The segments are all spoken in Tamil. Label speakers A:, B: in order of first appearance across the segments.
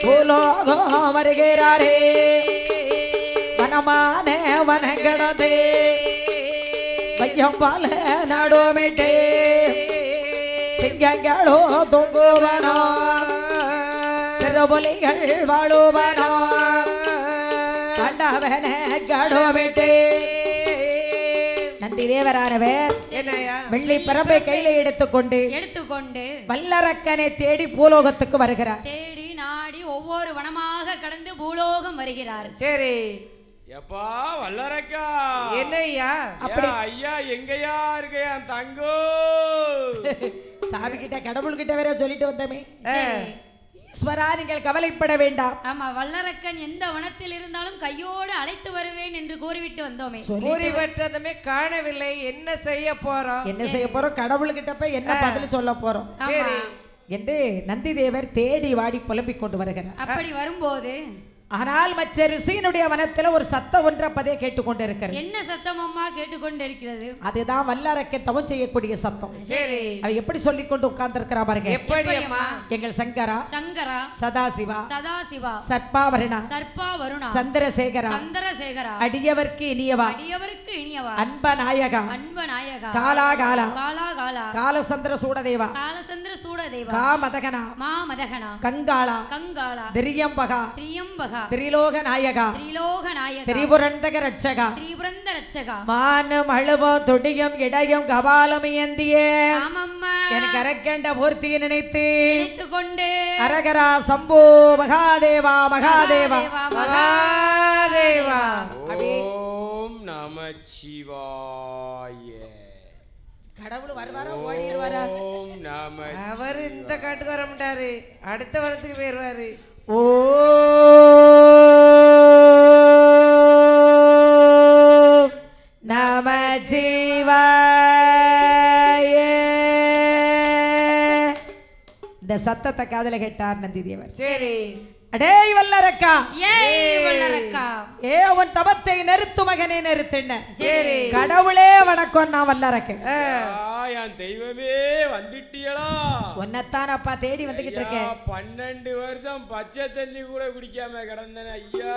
A: பூலோகம் வருகிறாரே வனமான வனங்கடதே வையம் பால நடுமிட்டே சிங்கங்களோ தொங்குவனோ சிறுபுலிகள் வாழுவனோ கண்டவன கடுமிட்டே நந்தி தேவரானவர் வெள்ளி பரம்பை கையில எடுத்துக்கொண்டு வல்லரக்கனை தேடி பூலோகத்துக்கு வருகிறார்.
B: தேடி நாடி ஒவ்வொரு வனமாக கடந்து பூலோகம் வருகிறார்.
C: சரி
D: எப்பா வல்லரக்கா
C: என்னையா
D: அப்படி ஐயா எங்கயா இருக்கையா தங்கோ
A: சாமி கிட்ட கடவுள் கிட்ட வேற சொல்லிட்டு வந்தமே. ஈஸ்வரா நீங்கள் கவலைப்பட வேண்டாம்.
B: ஆமா வல்லரக்கன் எந்த வனத்தில் இருந்தாலும் கையோடு அழைத்து வருவேன் என்று கூறிவிட்டு வந்தோமே.
C: கூறிவிட்டதுமே காணவில்லை. என்ன செய்ய போறோம்
A: கடவுள் கிட்ட போய் என்ன பதில் சொல்ல போறோம்
C: சரி
A: என்று நந்தி தேவர் தேடி வாடி புலம்பிக் கொண்டு வருகிறார்.
B: அப்படி வரும்போது
A: ஆனால் மச்ச ரிஷியினுடைய வனத்துல ஒரு சத்தம் ஒன்றப்பதே கேட்டுக்கொண்டு இருக்கிறது.
B: என்ன சத்தம் அம்மா கேட்டுக்கொண்டு இருக்கிறது?
A: அதுதான் வல்லரக்கை தவம் செய்யக்கூடிய சத்தம்.
B: சரி
A: அவ எப்படி சொல்லிக் கொண்டு உட்கார்ந்து இருக்கிறா பாருங்க.
C: எப்படி அம்மா?
A: எங்கள் சங்கரா சதாசிவா சர்ப்பாவருணா சந்திரசேகரா அடியவர்க்கு இனியவா அன்பநாயகா காலாகாலா காலசந்திர சூடதேவா காமதகனா கங்காளா திரியம்பகா திரிலோக நாயகா திரிபுரந்தக ரட்சகா மானம் அழுவம் துடியும் இடையும் கபாலம் ஏந்தியே எனக்கு அரக்கண்ட மூர்த்தியை நினைத்து
B: கொண்டு
A: அரகரா சம்போ மகாதேவா மகாதேவா
C: மகாதேவா
D: ஓம் நமச்சிவாய.
A: கடவுள் வருவாரா ஓடிடுவாரா?
D: ஓம் நம
C: அவர் இந்த காட்டுக்கு வர மாட்டாரு, அடுத்த வரத்துக்கு போயிருவாரு.
A: ஓ நம சிவாய. இந்த சத்தத்தை காதல கேட்டார் நந்தி தேவர்.
C: சரி
A: அடேய் வல்லரக்கா உன் தபத்தை நிறுத்து மகனே நிறுத்தின.
C: சரி
A: கடவுளே வணக்கம். நான் வல்லரக்க
D: என் தெய்வமே வந்துட்டியளா?
A: உன்னத்தான் அப்பா தேடி வந்துகிட்டு இருக்கேன்.
D: 12 வருஷம் பச்சை தண்ணி கூட குடிக்காம கிடந்தன ஐயா.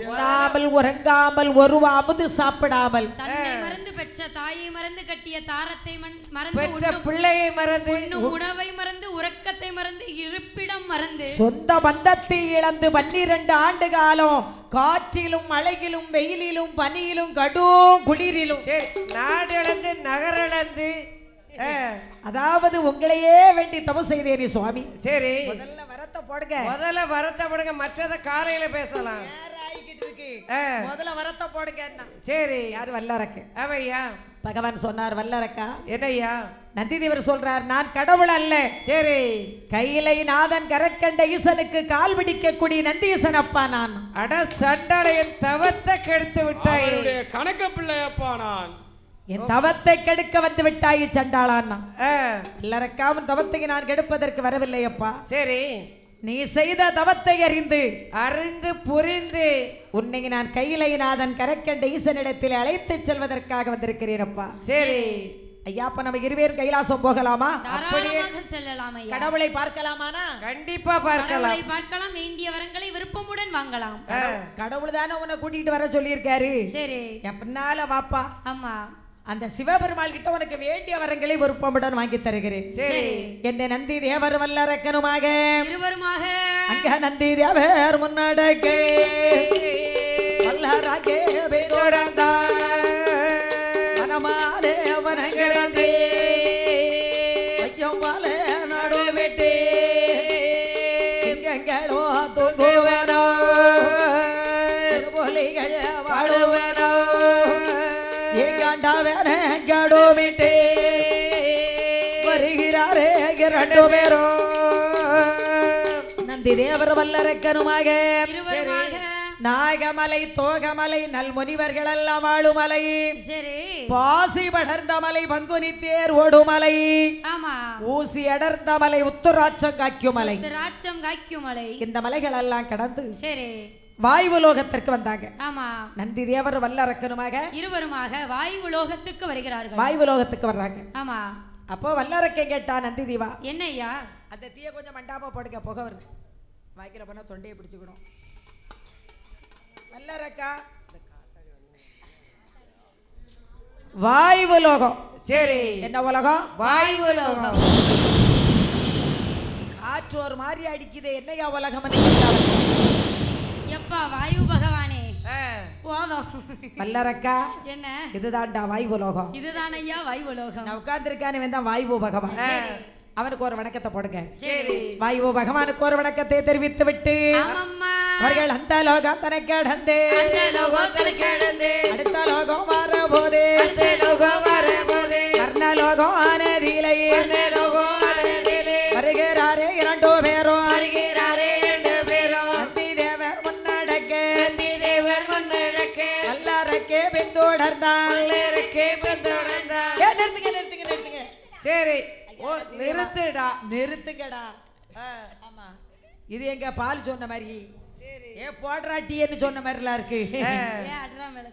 A: உண்ணாமல் உறங்காமல் ஒரு அமுது சாப்பிடாமல்
B: தன்னை மறந்து பெற்ற தாயை மறந்து கட்டிய தாரத்தை மறந்து
C: பிள்ளையை மறந்து
B: உணவை மறந்து உறக்கத்தை மறந்து இருப்பிடம் மறந்து
A: சொந்த பந்தத்தை இழந்து 12 ஆண்டு காலம் காற்றிலும் மழையிலும் வெயிலிலும் பனியிலும் கடும் குளிரிலும்
C: நாடு இழந்து நகரிழந்து
A: அதாவது உங்களையே வேண்டி தபம் செய்தேனே சுவாமி. சரி முதல்ல வரத்தை போடுங்க
C: மற்றத காலையில பேசலாம்.
A: முதல்ல வரத்தை போடுங்க.
C: சரி
A: யார் வல்லரக்க?
C: அவையா
A: பகவான் சொன்னார் வல்லரக்கா
C: என்னையா?
A: நந்தி தேவர் சொல்றார் நான் கடவுள் அல்ல.
C: சரி
A: கையிலை நாதன் கரக்கண்ட ஈசனுக்கு கால் பிடிக்க கூடிய நந்தீசன் அப்பா நான்.
C: அட சண்டாளையன் தவத்தை கெடுத்து விட்டாய்.
D: கணக்க பிள்ளையப்பா நான்.
A: என் தவத்தை கெடுக்க வந்து விட்டாய் சண்டாளான்னா. வல்லரக்காவும் தவத்தை நான் கெடுப்பதற்கு வரவில்லை அப்பா.
C: சரி
A: நீ செய்த தவத்தை
C: அறிந்து புரிந்து
A: உன்னை நான் கையிலை நாதன் கரக்கண்ட ஈசனிடத்தில் அழைத்து செல்வதற்காக வந்திருக்கிறேன் அப்பா.
C: சரி
A: ஐயா அப்ப நம்ம இருவேர் கைலாசம் போகலாமா?
B: அப்படியே செல்லலாம்.
A: கடவுளை பார்க்கலாமானா?
C: கண்டிப்பா பார்க்கலாம்.
B: வேண்டிய வரங்களை விருப்பமுடன் வாங்கலாம்.
A: கடவுள் தானே உன்னை கூட்டிட்டு வர சொல்லியிருக்காரு.
B: சரி
A: எப்பனால வாப்பா.
B: ஆமா
A: அந்த சிவபெருமாள் கிட்ட உனக்கு வேண்டிய வரங்களை விருப்பமுடன் வாங்கி தருகிறேன்.
C: சரி
A: என்ன நந்தி தேவர் வல்லரக்கனுமாக
B: இருவருமாக
A: அங்க நந்தி தேவர் முன்னடக்க வல்லரக்கே மனமாதே வனங்கிடந்தே ஐயம் பால நாடோ வெட்டே சிங்கங்களோ தூங்குவனோ சிறுபுலிகள் வாழுவனோ ஏகாண்டாவனே வருகிறாரே 2 பேரும் நந்தி தேவர் வல்லரக்கனுமாக நாகமலை தோகமலை நல்முனிவர்கள் எல்லாம் வாழுமலை பாசி படர்ந்த மலை பங்குனி தேர் ஓடுமலை ஊசி அடர்ந்த மலை உத்தராட்சம் காய்க்கும் மலை இந்த மலைகள் எல்லாம் கடந்து வாயு லோகத்திற்கு வந்தாங்க.
B: ஆமா
A: நந்தி தேவர் வல்லரக்கனுமாக
B: இருவருமாக வாயு லோகத்துக்கு வருகிறார்கள்.
A: வாயு லோகத்துக்கு வர்றாங்க.
B: ஆமா
A: அப்போ வல்லரக்கன் கேட்டா நந்தி தேவா
B: என்னையா
A: அந்த தீய கொஞ்சம் மண்டாம போடுங்க புகை வருது. வாய்க்கில போனா தொண்டையை பிடிச்சுக்கணும். வல்லரக்கா வாயு லோகம்.
C: சரி,
A: என்ன உலகம்?
C: வாயு லோகம்.
A: காற்று ஒரு மாதிரி அடிக்குது, என்னையா உலகம்?
B: எப்பா வாயு பகவானே போதும்.
A: வல்லரக்கா
B: என்ன
A: இதுதான்டா வாயு லோகம்.
B: இதுதான் ஐயா வாயு லோகம்.
A: நான் உட்கார்ந்துருக்கானே வந்தான் வாயு பகவான். அவனுக்கு ஒரு வணக்கத்தை போடுங்க.
C: சரி,
A: வாயு பகவானுக்கு ஒரு வணக்கத்தை தெரிவித்து விட்டு
B: ஆமாம்மா
A: அவர்கள் அந்த லோகம் தனக்கு கடந்து
B: அந்த லோகத்துல கிடந்து
A: அடுத்த லோகம் வரபோது
C: அந்த லோகம் வரபோது
A: கர்ணலோகம் ஆனதிலே
C: அந்த லோகம் வரதிலே
A: வருகிறாரே இரண்டு பேரும்
C: வருகிறாரே இரண்டு பேரும்.
A: நந்தி தேவர் முன்னடக்க
C: நந்தி தேவர் முன்னடக்க
A: வல்லாரக்கே பின்தொடர்ந்தான்.
C: மல்லருக்கே பின்தொடர்ந்தான்.
A: நிறுத்துங்க நிறுத்துங்க நிறுத்துங்க.
C: சரி, ஓ நிறுத்துடா.
A: நிறுத்துங்கடா. ஆமா, இது எங்க பால் சொன்ன மாதிரி
C: சரி,
A: ஏ போடுறா டீன்னு சொன்ன மாதிரிலாம் இருக்கு.
B: ஏன் அட்ரா மேல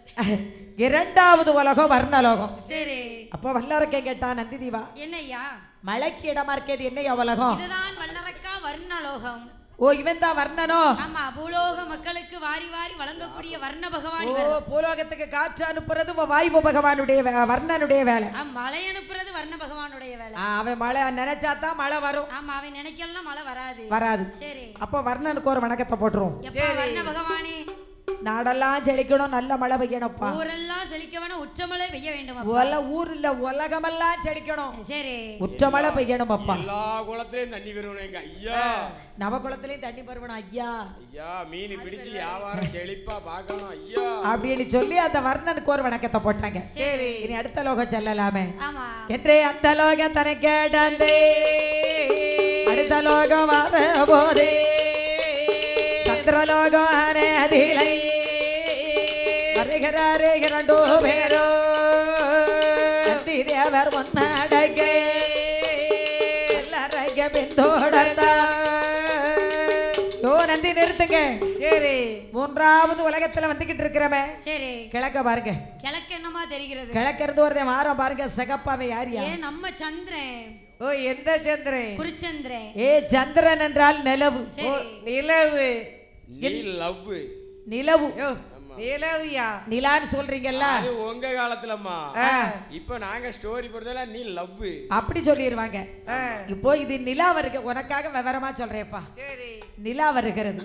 A: இரண்டாவது உலகம் வர்ணலோகம்.
B: சரி,
A: அப்போ வல்லரக்கே கேட்டா நந்தி தீவா
B: என்னய்யா
A: மலைக்கு இடமா இருக்கிறது என்னையா உலகம்?
B: இதுதான் வல்லரக்கா வர்ணலோகம்.
A: ஓ இவன் தான் வர்ணனோ?
B: ஆமா, பூலோக மக்களுக்கு வாரி வாரி வழங்கக்கூடிய வர்ண பகவான்
A: ஓ
B: இவர்.
A: பூலோகத்துக்கு காற்று அனுப்புறது வாயு பகவானுடைய வர்ணனுடைய வேலை.
B: மழை அனுப்புறது வர்ண பகவானுடைய வேலை.
A: அவன் மழை நினைச்சாதான் மழை வரும்.
B: ஆமா, அவன் நினைக்கலாம் மழை வராது.
A: வராது.
B: சரி,
A: அப்போ வர்ணனுக்கு ஒரு வணக்கத்தை போட்டுரும்.
B: எப்பா வர்ண பகவானே
A: நாடெல்லாம் செழிக்கணும், நல்ல மழை பெய்யணும்ப்பா.
B: ஊரெல்லாம் செழிக்க வேணும், உச்சமழை பெய்ய வேண்டும் அப்பா.
A: ஊர் இல்ல உலகமெல்லாம் செழிக்கணும்,
B: சரி,
A: உச்ச மழை பெய்யணும் அப்பா.
D: எல்லா குளத்திலயும் தண்ணி பெறணும் எங்க ஐயா.
A: நவகுளத்திலயும் தண்ணி பருவணும் ஐயா.
D: ஐயா மீன் பிடிச்சு வியாபாரம் செழிப்பா பார்க்கணும் ஐயா
A: அப்படின்னு சொல்லி அந்த வர்ணனுக்கு ஒரு வணக்கத்தை போட்டாங்க.
C: சரி,
A: இனி அடுத்த லோகம் செல்லலாமே.
B: ஆமா,
A: என்றே அந்த லோகம் தனக்கு கடந்து அடுத்த லோகம் வர போதே சந்திரலோகம் அதிலை வருகிறாரே இரண்டு பேரோ நந்தி தேவர் முன்னடக்க எல்லாரையும் பின்தொடர்ந்தா. யோ நந்தி நிறுத்துங்க.
C: சரி,
A: மூன்றாவது உலகத்துல வந்துகிட்டு இருக்கிறமே.
B: சரி,
A: கிழக்க பாருங்க.
B: கிழக்கு என்னமா தெரிகிறது?
A: கிழக்க இருந்து ஒருத்தன் வாரம் பாருங்க, சிகப்பாவே யாரியா?
B: ஏன் நம்ம சந்திரன்.
C: ஓ எந்த சந்திரன்?
B: குருச்சந்திரன்.
A: ஏ சந்திரன் என்றால் நிலவு.
C: ஓ
B: சரி,
C: நிலவு.
D: நீ லவ்
A: நிலவு
C: யோ நிலவியா?
A: நிலான்னு சொல்றீங்கல்ல,
D: அது உங்க காலத்துலம்மா. இப்ப நாங்க ஸ்டோரி போடுறதுல நீ லவ்
A: அப்படி சொல்லிடுவாங்க. இப்போ இது நிலா வருக, உனக்காக விவரமா சொல்றேப்பா.
C: சரி,
A: நிலா வருகிறது.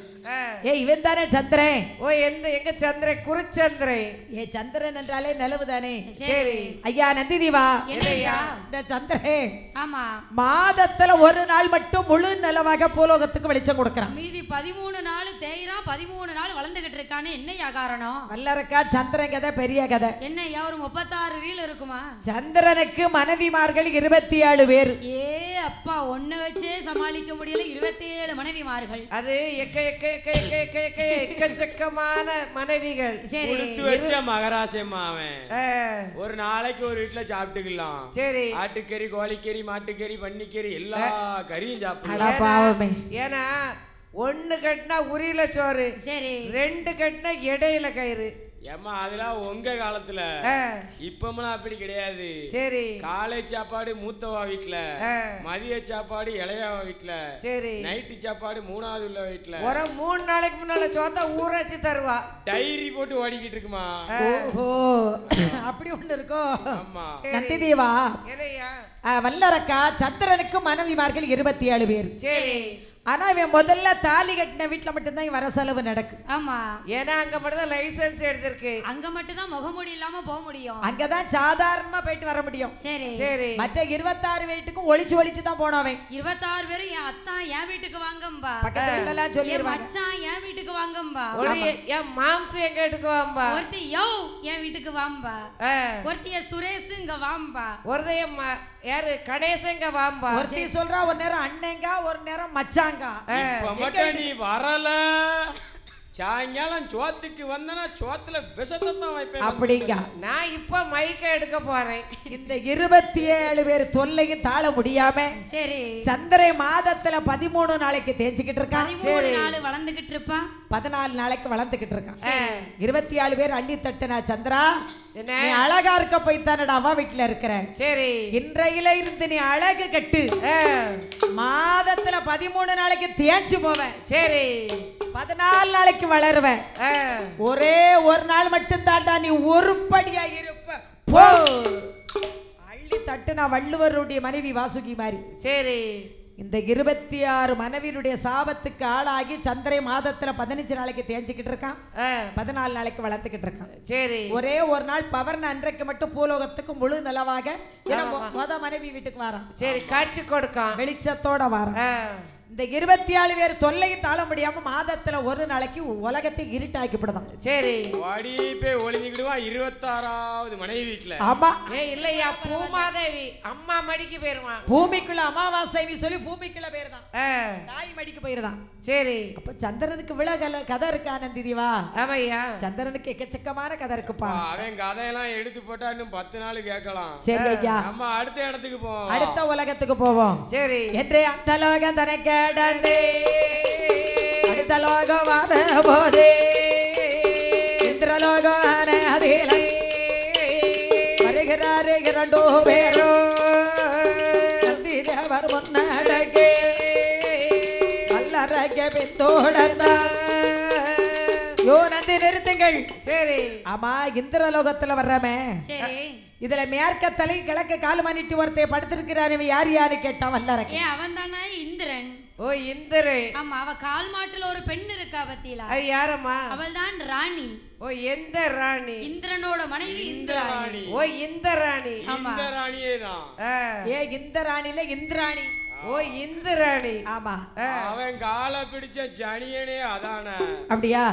A: ஏ இவன் தானே சந்திரன்.
C: ஓ எங்க சந்திரன்? குருச்சந்திரன்.
A: ஏ சந்திரன் என்றாலே நிலவு தானே.
B: சரி,
A: ஐயா நந்தி தீவா,
B: என்னய்யா?
A: இந்த சந்திரன்
B: ஆமா,
A: மாதத்துல ஒரு நாள் மட்டும் முழு நிலவாக பூலோகத்துக்கு வெளிச்சம் கொடுக்கறான்.
B: மீதி 13 நாள் தேய்ரா 13 நாள் வளர்ந்துகிட்டு இருக்கானே, என்னய்யா காரணம்?
A: வல்லரக்கா சந்திரன் கதை பெரிய கதை.
B: என்னய்யா ஒரு 36 ரீல் இருக்குமா?
A: சந்திரனுக்கு மனைவிமார்கள் 27 பேர்.
B: ஏ அப்பா, ஒண்ணு வச்சே சமாளிக்க முடியல, 27 மனைவிமார்கள்.
C: அது எக்கச்சக்கமான மனைவிகள்.
B: சரி,
D: கொடுத்து வச்ச மகராசம்மா அவன். ஒரு நாளைக்கு ஒரு வீட்டுல சாப்பிட்டுக்கலாம்.
C: சரி,
D: ஆட்டுக்கறி, கோழிக்கறி, மாட்டுக்கறி, பன்னிக்கறி எல்லா கறியும்
A: அட
D: சாப்பிடலாம்.
A: பாவமே.
C: ஏன்னா ஒண்ணு கட்டினா உரியில சோறு,
B: சரி,
C: 2 கட்டினா இடையில கயிறு.
D: ஏமா அதெல்லாம் உங்க காலத்துல, இப்பமெல்லாம் அப்படி கிடையாது.
C: சரி,
D: காலை சாப்பாடு மூத்தவா வீட்டுல, மதிய சாப்பாடு இளையவா வீட்டுல,
C: சரி,
D: நைட்டு சாப்பாடு மூணாவது உள்ள வீட்டுல.
C: ஒரு 3 நாளைக்கு முன்னால சோத்தா ஊராச்சு தருவா.
D: டைரி போட்டு ஓடிக்கிட்டு இருக்குமா.
A: ஓஹோ, அப்படி ஒண்ணு இருக்கோ?
D: ஆமா.
A: நந்தி தேவா,
C: என்னையா?
A: வல்லரக்கா சந்திரனுக்கு மனைவிமார்கள் 27 பேர்.
C: சரி,
A: ஆனா இவன் முதல்ல தாலி கட்டின வீட்டுல மட்டும்தான் வர செலவு நடக்கு.
B: ஆமா,
C: ஏன்னா அங்க மட்டும் தான் லைசன்ஸ் எடுத்திருக்கு.
B: அங்க மட்டும் தான் முகமூடி இல்லாம போக முடியும்.
A: அங்கதான் சாதாரணமா போயிட்டு வர முடியும்.
B: சரி,
C: சரி,
A: மற்ற 26 வீட்டுக்கும் ஒளிச்சு ஒளிச்சு தான் போனவன்.
B: 26 பேரும் என் அத்தான் என் வீட்டுக்கு வாங்கம்பா,
A: பக்கத்துல எல்லாம்
B: என்
A: சொல்லிடுவாங்க.
B: மச்சான் என் வீட்டுக்கு வாங்கம்பா,
C: ஒரு என் மாம்சம் எங்க எடுக்குவாம்பா,
B: ஒருத்தி யோ என் வீட்டுக்கு வாம்பா, ஒருத்திய சுரேஷ் இங்க வாம்பா,
C: ஒருதைய யாரு கணேசங்க வாம்பா.
A: ஒருத்தி சொல்றா ஒரு நேரம் அண்ணங்க, ஒரு நேரம் மச்சாங்க.
D: இப்ப மட்டும் நீ வரல சாயங்காலம் சோத்துக்கு வந்தனா சோத்துல விஷத்தை தான் வைப்பேன்.
A: அப்படிங்க
C: நான் இப்ப மைக்க எடுக்க போறேன்.
A: இந்த 27 பேர் தொல்லையும் தாழ முடியாம
B: சரி
A: சந்திரை மாதத்துல 13 நாளைக்கு தேய்ச்சிக்கிட்டு இருக்கான்.
B: 13 நாள் வளர்ந்துகிட்டு இருப்பான்.
A: 14 நாளைக்கு வளர்ந்துகிட்டு இருக்கான். 27 பேர் அள்ளி தட்டுனா சந்திரா
C: என்ன
A: நீ அழகா இருக்க போய் தானடா அவா வீட்டுல இருக்கிற.
C: சரி
A: இன்றையில இருந்து நீ அழகு கட்டு. மாதத்துல 13 நாளைக்கு தேய்ச்சி போவ.
C: சரி
A: 14 நாளைக்கு வளருவ. ஒரே ஒரு நாள் மட்டும் தாண்டா நீ ஒருபடியா இருப்ப. போ அள்ளி தட்டுனா வள்ளுவருடைய மனைவி வாசுகி மாதிரி.
C: சரி
A: இந்த 26 மனைவியுடைய சாபத்துக்கு ஆளாகி சந்திரை மாதத்துல 15 நாளைக்கு தேய்ச்சிக்கிட்டு இருக்கான். 14 நாளைக்கு வளர்த்துக்கிட்டு இருக்கான்.
C: சரி
A: ஒரே ஒரு நாள் பவர்னு அன்றைக்கு மட்டும் பூலோகத்துக்கு முழு நிலவாக மனைவி வீட்டுக்கு வாரான்.
C: சரி காட்சி கொடுக்கான்
A: வெளிச்சத்தோட வாரான். இந்த 27 பேர் தொல்லையை தாழ முடியாம மாதத்துல ஒரு நாளைக்கு உலகத்தை இருட்டாக்கிப்படுதான்.
C: சரி
D: வாடி போய் ஒளிஞ்சுக்கிடுவான் 26வது மனைவி வீட்டுல.
A: ஆமா
C: இல்லையா பூமாதேவி அம்மா மடிக்கு போயிருவான்.
A: பூமிக்குள்ள அமாவாசை நீ சொல்லி பூமிக்குள்ள போயிருதான். தாய் மடிக்கு போயிருதான்.
C: சரி
A: அப்ப சந்திரனுக்கு விழகல கதை இருக்கா நந்திதிவா?
C: ஆமையா
A: சந்திரனுக்கு எக்கச்சக்கமான கதை இருக்குப்பா.
D: அவன் கதையெல்லாம் எடுத்து போட்டா இன்னும் 10 நாள் கேட்கலாம்.
A: சரி ஐயா
D: நம்ம அடுத்த இடத்துக்கு போவோம்.
A: அடுத்த உலகத்துக்கு போவோம்.
C: சரி
A: என்றே அந்த லோகம் தனக்கு அடுத்த லோகம் வர போதே இந்திரலோகம் அதிலை வருகிறாரு 2 பேரும் நந்திதேவர் முன்னடக்கே அல்லறக பின்தொடர்ந்தா. யோ நந்தி நிறுத்துங்கள்.
C: சரி
A: ஆமா இந்திரலோகத்துல வர்றமே
B: சரி
A: இதுல மேற்க தலை கிழக்கு கால் மணிட்டு ஒருத்தைய படுத்திருக்கிறான். யார் யாரு கேட்டா வல்லறக்க.
B: ஏன் அவன் தானா இந்திரன்?
C: ஓ இந்திரே
B: ஆமா அவ கால் மாட்டுல ஒரு பெண் இருக்கா பத்தியில.
C: அது யாரம்மா?
B: அவள் தான் ராணி.
C: ஓ எந்த ராணி?
B: இந்திரனோட மனைவி இந்திராணி.
C: ஓ இந்த ராணி.
D: இந்த ராணியே தான்.
A: ஏ இந்த ராணில இந்திராணி.
C: ஓ இந்திராணி.
A: ஆமா
D: அவன் காலை பிடிச்ச சனியனே அதான.
A: அப்படியா?